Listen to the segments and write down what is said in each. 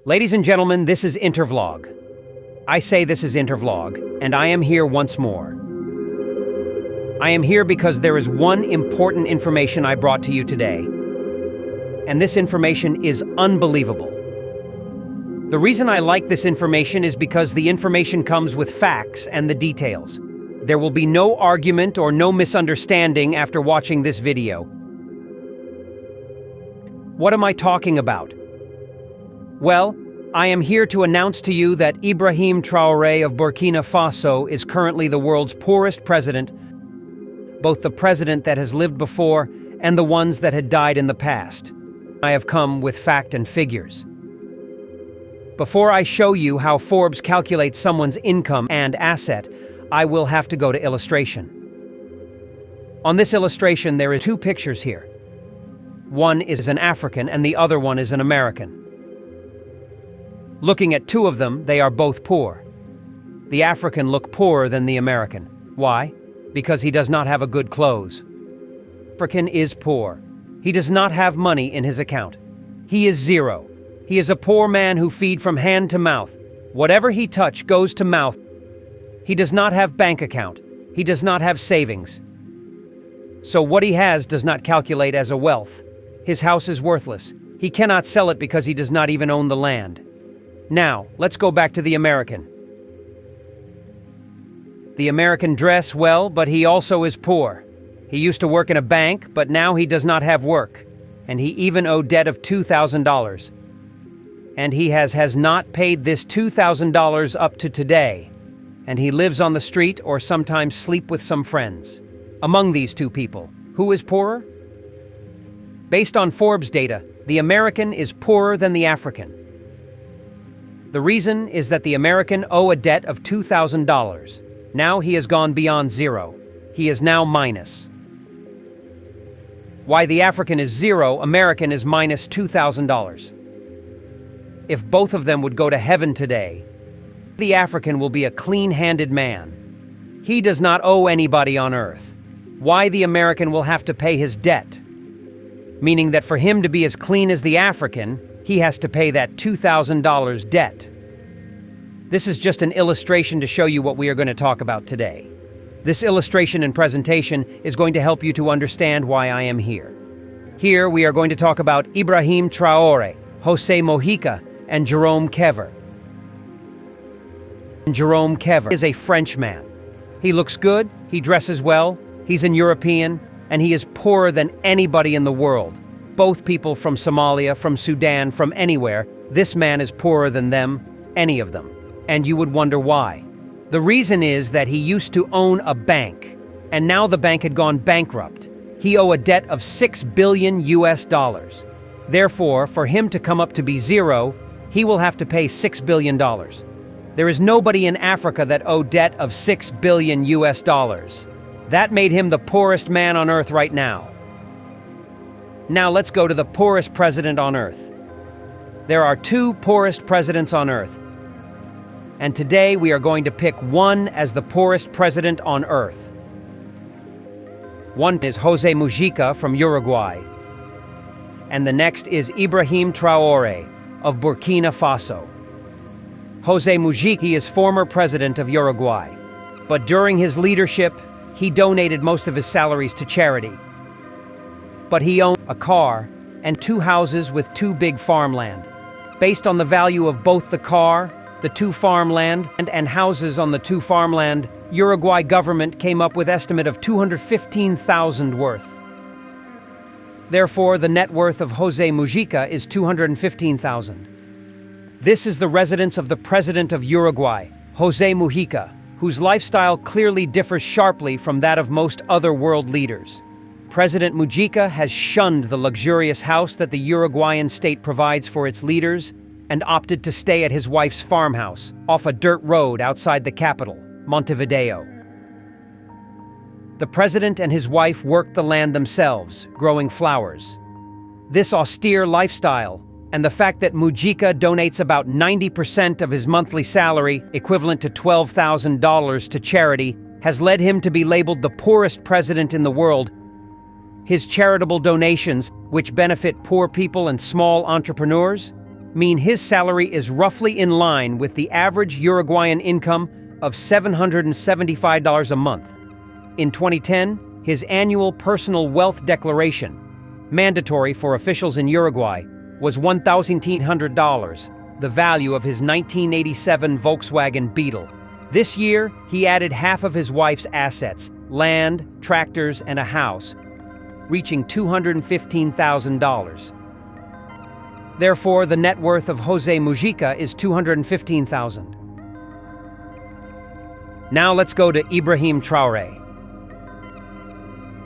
Ladies and gentlemen, this is Intervlog. I say this is Intervlog, and I am here once more. I am here because there is one important information I brought to you today, and this information is unbelievable. The reason I like this information is because the information comes with facts and the details. There will be no argument or no misunderstanding after watching this video. What am I talking about? Well, I am here to announce to you that Ibrahim Traore of Burkina Faso is currently the world's poorest president, both the president that has lived before and the ones that had died in the past. I have come with fact and figures. Before I show you how Forbes calculates someone's income and asset, I will have to go to illustration. On this illustration, there are two pictures here. One is an African and the other one is an American. Looking at two of them, they are both poor. The African look poorer than the American. Why? Because he does not have a good clothes. African is poor. He does not have money in his account. He is zero. He is a poor man who feed from hand to mouth. Whatever he touch goes to mouth. He does not have bank account. He does not have savings. So what he has does not calculate as a wealth. His house is worthless. He cannot sell it because he does not even own the land. Now, let's go back to the American. The American dress well, but he also is poor. He used to work in a bank, but now he does not have work. And he even owed debt of $2,000. And he has not paid this $2,000 up to today. And he lives on the street or sometimes sleep with some friends. Among these two people, who is poorer? Based on Forbes data, the American is poorer than the African. The reason is that the American owe a debt of $2,000. Now he has gone beyond zero. He is now minus. Why the African is zero, American is minus $2,000. If both of them would go to heaven today, the African will be a clean-handed man. He does not owe anybody on earth. Why the American will have to pay his debt? Meaning that for him to be as clean as the African, he has to pay that $2,000 debt. This is just an illustration to show you what we are going to talk about today. This illustration and presentation is going to help you to understand why I am here. Here we are going to talk about Ibrahim Traore, Jose Mujica, and Jerome. Jerome is a French man. He looks good, he dresses well, he's an European, and he is poorer than anybody in the world. Both people from Somalia, from Sudan, from anywhere, this man is poorer than them, any of them. And you would wonder why. The reason is that he used to own a bank, and now the bank had gone bankrupt. He owed a debt of $6 billion. Therefore, for him to come up to be zero, he will have to pay $6 billion. There is nobody in Africa that owed debt of $6 billion. That made him the poorest man on earth right now. Now let's go to the poorest president on earth. There are two poorest presidents on earth. And today we are going to pick one as the poorest president on earth. One is Jose Mujica from Uruguay. And the next is Ibrahim Traore of Burkina Faso. Jose Mujica is former president of Uruguay. But during his leadership, he donated most of his salaries to charity. But he owned a car and two houses with two big farmland. Based on the value of both the car, the two farmland, and houses on the two farmland, Uruguay government came up with estimate of $215,000 worth. Therefore, the net worth of Jose Mujica is $215,000. This is the residence of the president of Uruguay, Jose Mujica, whose lifestyle clearly differs sharply from that of most other world leaders. President Mujica has shunned the luxurious house that the Uruguayan state provides for its leaders and opted to stay at his wife's farmhouse off a dirt road outside the capital, Montevideo. The president and his wife worked the land themselves, growing flowers. This austere lifestyle and the fact that Mujica donates about 90% of his monthly salary, equivalent to $12,000, to charity, has led him to be labeled the poorest president in the world. His charitable donations, which benefit poor people and small entrepreneurs, mean his salary is roughly in line with the average Uruguayan income of $775 a month. In 2010, his annual personal wealth declaration, mandatory for officials in Uruguay, was $1,800, the value of his 1987 Volkswagen Beetle. This year, he added half of his wife's assets, land, tractors, and a house, reaching $215,000. Therefore, the net worth of Jose Mujica is $215,000. Now let's go to Ibrahim Traore.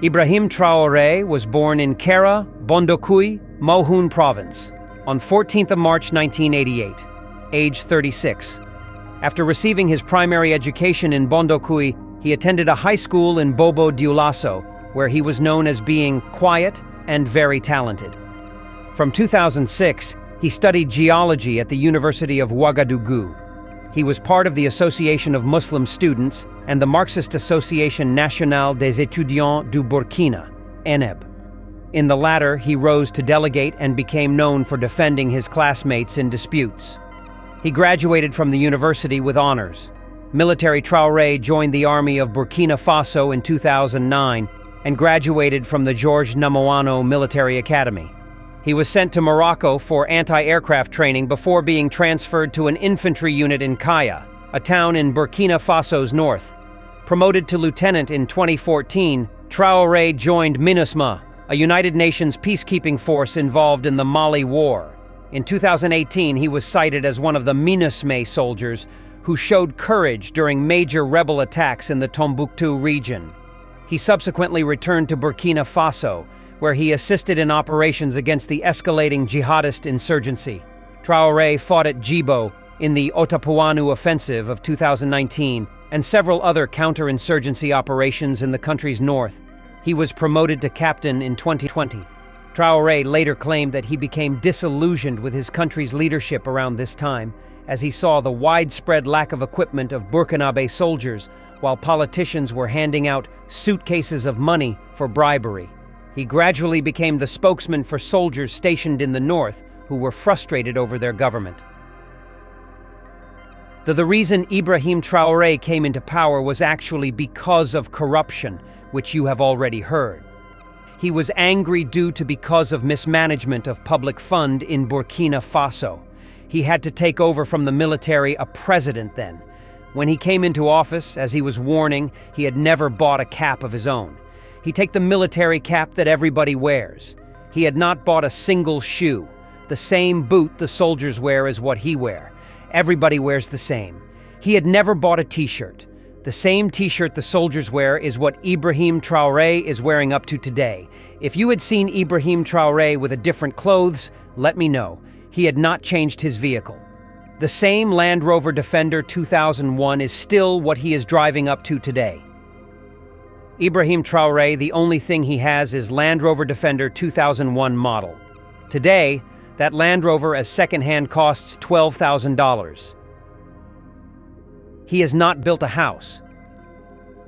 Ibrahim Traore was born in Kera, Bondokui, Mohun Province, on 14th of March 1988, age 36. After receiving his primary education in Bondokui, he attended a high school in Bobo Dioulasso, where he was known as being quiet and very talented. From 2006, he studied geology at the University of Ouagadougou. He was part of the Association of Muslim Students and the Marxist Association Nationale des Étudiants du Burkina, ENEB. In the latter, he rose to delegate and became known for defending his classmates in disputes. He graduated from the university with honors. Military Traore joined the army of Burkina Faso in 2009 and graduated from the Georges Namoano Military Academy. He was sent to Morocco for anti-aircraft training before being transferred to an infantry unit in Kaya, a town in Burkina Faso's north. Promoted to lieutenant in 2014, Traore joined MINUSMA, a United Nations peacekeeping force involved in the Mali War. In 2018, he was cited as one of the MINUSMA soldiers who showed courage during major rebel attacks in the Tombouctou region. He subsequently returned to Burkina Faso, where he assisted in operations against the escalating jihadist insurgency. Traore fought at Djibo in the Otapuanu offensive of 2019 and several other counterinsurgency operations in the country's north. He was promoted to captain in 2020. Traore later claimed that he became disillusioned with his country's leadership around this time, as he saw the widespread lack of equipment of Burkinabe soldiers, while politicians were handing out suitcases of money for bribery. He gradually became the spokesman for soldiers stationed in the north who were frustrated over their government. The reason Ibrahim Traore came into power was actually because of corruption, which you have already heard. He was angry because of mismanagement of public fund in Burkina Faso. He had to take over from the military a president then. When he came into office, as he was warning, he had never bought a cap of his own. He took the military cap that everybody wears. He had not bought a single shoe. The same boot the soldiers wear is what he wear. Everybody wears the same. He had never bought a t-shirt. The same t-shirt the soldiers wear is what Ibrahim Traore is wearing up to today. If you had seen Ibrahim Traore with a different clothes, let me know. He had not changed his vehicle. The same Land Rover Defender 2001 is still what he is driving up to today. Ibrahim Traore, the only thing he has is Land Rover Defender 2001 model. Today, that Land Rover as second-hand costs $12,000. He has not built a house.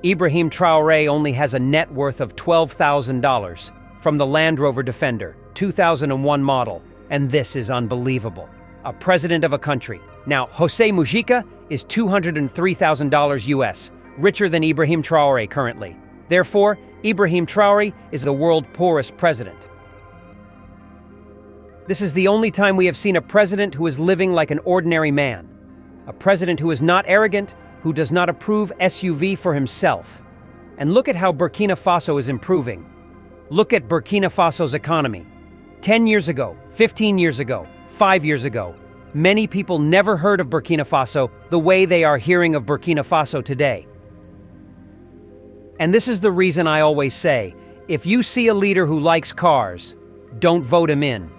Ibrahim Traore only has a net worth of $12,000 from the Land Rover Defender 2001 model, and this is unbelievable. A president of a country. Now, Jose Mujica is $203,000 US, richer than Ibrahim Traore currently. Therefore, Ibrahim Traore is the world's poorest president. This is the only time we have seen a president who is living like an ordinary man. A president who is not arrogant, who does not approve SUV for himself. And look at how Burkina Faso is improving. Look at Burkina Faso's economy. 10 years ago, 15 years ago, 5 years ago, many people never heard of Burkina Faso the way they are hearing of Burkina Faso today. And this is the reason I always say, if you see a leader who likes cars, don't vote him in.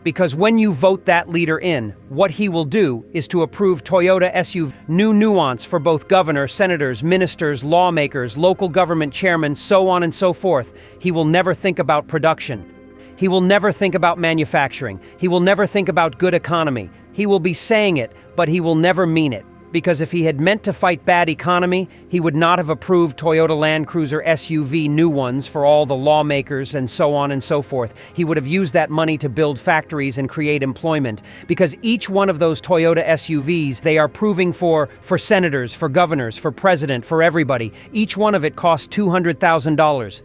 Because when you vote that leader in, what he will do is to approve Toyota SUV, new nuance for both governors, senators, ministers, lawmakers, local government chairmen, so on and so forth. He will never think about production. He will never think about manufacturing. He will never think about good economy. He will be saying it, but he will never mean it. because if he had meant to fight bad economy, he would not have approved Toyota Land Cruiser SUV new ones for all the lawmakers and so on and so forth. He would have used that money to build factories and create employment, because each one of those Toyota SUVs, they are proving for senators, for governors, for president, for everybody. Each one of it costs $200,000.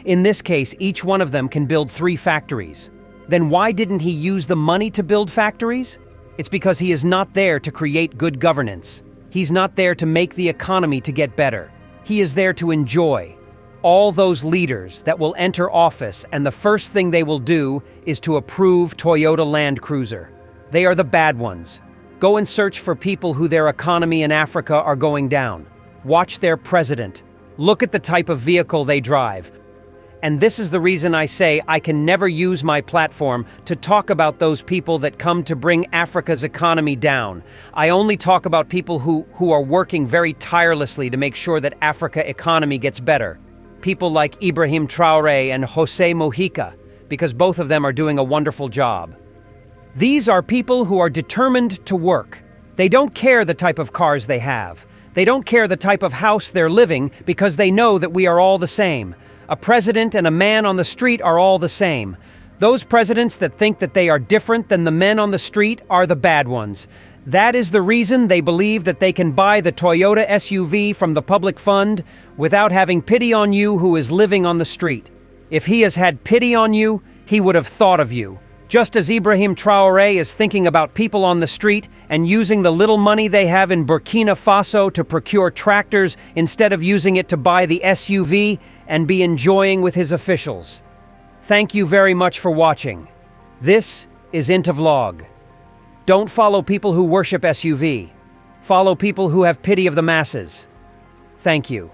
In this case, each one of them can build 3 factories. Then why didn't he use the money to build factories? It's because he is not there to create good governance. He's not there to make the economy to get better. He is there to enjoy. All those leaders that will enter office, and the first thing they will do is to approve Toyota Land Cruiser. They are the bad ones. Go and search for people who their economy in Africa are going down. Watch their president. Look at the type of vehicle they drive. And this is the reason I say I can never use my platform to talk about those people that come to bring Africa's economy down. I only talk about people who are working very tirelessly to make sure that Africa's economy gets better. People like Ibrahim Traore and Jose Mujica, because both of them are doing a wonderful job. These are people who are determined to work. They don't care the type of cars they have. They don't care the type of house they're living, because they know that we are all the same. A president and a man on the street are all the same. Those presidents that think that they are different than the men on the street are the bad ones. That is the reason they believe that they can buy the Toyota SUV from the public fund without having pity on you who is living on the street. If he has had pity on you, he would have thought of you. Just as Ibrahim Traore is thinking about people on the street and using the little money they have in Burkina Faso to procure tractors instead of using it to buy the SUV and be enjoying with his officials. Thank you very much for watching. This is Vlog. Don't follow people who worship SUV. Follow people who have pity of the masses. Thank you.